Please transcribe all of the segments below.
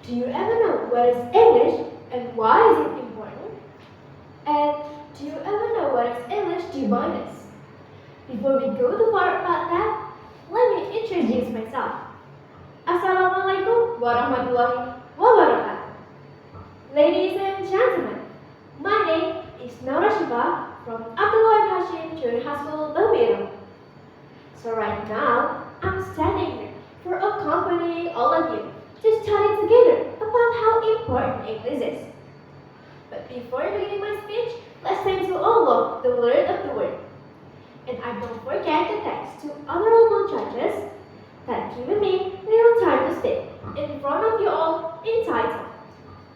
Do you ever know what is English and why is it important? And do you ever know what is English to minus? Before we go too far about that, let me introduce myself. Assalamualaikum warahmatullahi wabarakatuh. Ladies and gentlemen, my name is Naura Syifa from Wahid Hasyim Tebuireng. So right now, I'm standing here for accompanying all of you to study together about how important English is. But before beginning my speech, let's thank to Allah, the Lord of the world. And I don't forget to thanks to honorable judges that given me little time to speak in front of you all entitled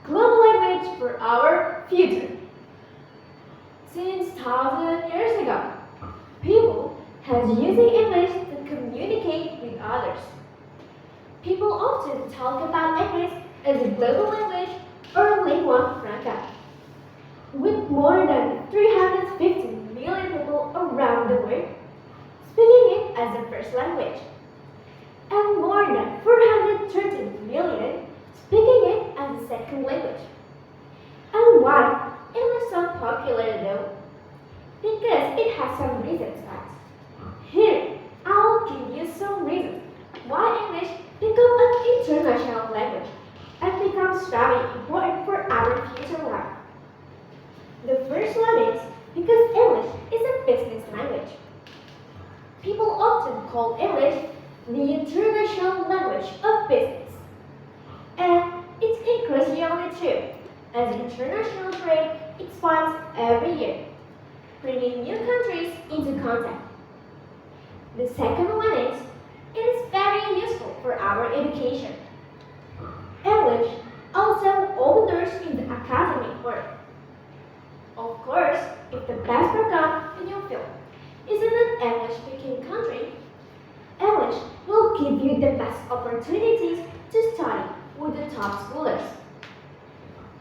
Global Language for Our Future. Since thousands of years ago, people have using English to communicate with others. People often talk about English as a global language or lingua franca. With more than 350 million people around the world speaking it as a first language, and more than 430 million speaking it as a second language. And why English is so popular though? Because it has some reasons, guys. Here, I'll give you some reasons why English become an international language and becomes very important for our future life. The first one is because English is a business language. People often call English the international language of business. And it's increasingly true as international trade expands every year, bringing new countries into contact. The second one is it is very useful for our education. English also opens in the academic world. Of course, if the best program in your field is in an English-speaking country, English will give you the best opportunities to study with the top scholars.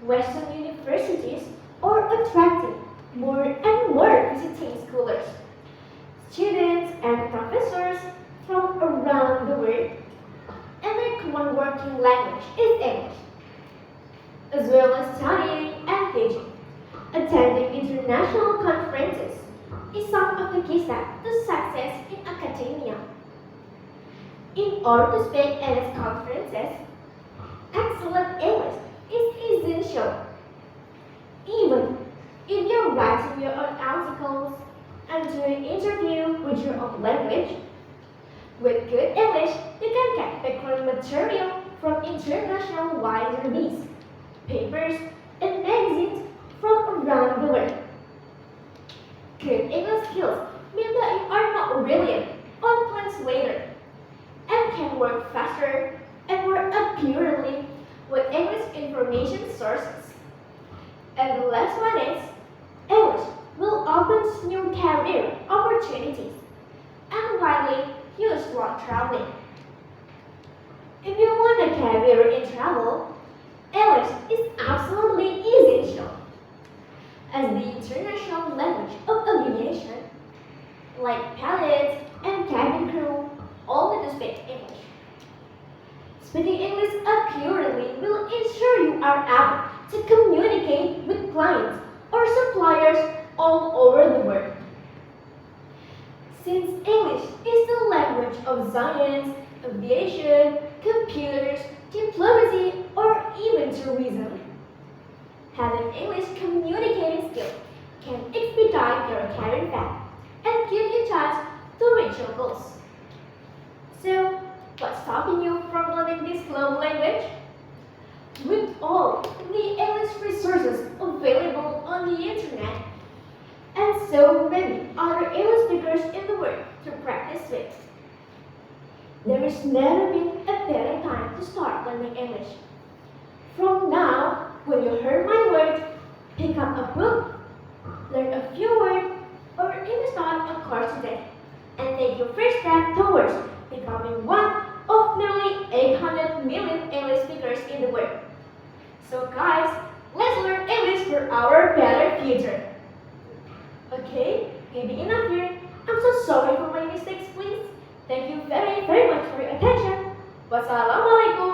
Western universities are attracting more and more visiting scholars, students and professors from around the world, and their common working language is English, as well as studying and teaching. Attending international conferences is some of the key steps to success in academia. In order to speak at conferences, excellent English is essential. Even if you're writing your own articles and doing interviews with your own language, with good English, you can get background material from international wide release, papers, and magazines from around the world. Good English skills mean that you are not brilliant or translator and can work faster and more accurately with English information sources. And the last one is English will open new career opportunities and widely used while traveling. If you want a career in travel, English is absolutely essential. As the international language of aviation, like pilots and cabin crew all need to speak English. Speaking English accurately will ensure you are able to communicate with clients or suppliers all over the world. Since English is the language of science, aviation, computers, diplomacy, or even tourism, having English communicating skills can expedite your career path and give you chance to reach your goals. So, what's stopping you from learning this global language? With all the English resources available on the internet and so many other English speakers in the world to practice with, there has never been a better time to start learning English. From now, when you hear my words, pick up a book, learn a few words, or even start a course today, and take your first step towards becoming one of nearly 800 million English speakers in the world. So guys, let's learn English for our better future. Okay, maybe enough here. I'm so sorry for my mistakes, please. Thank you very much for your attention. Wassalamualaikum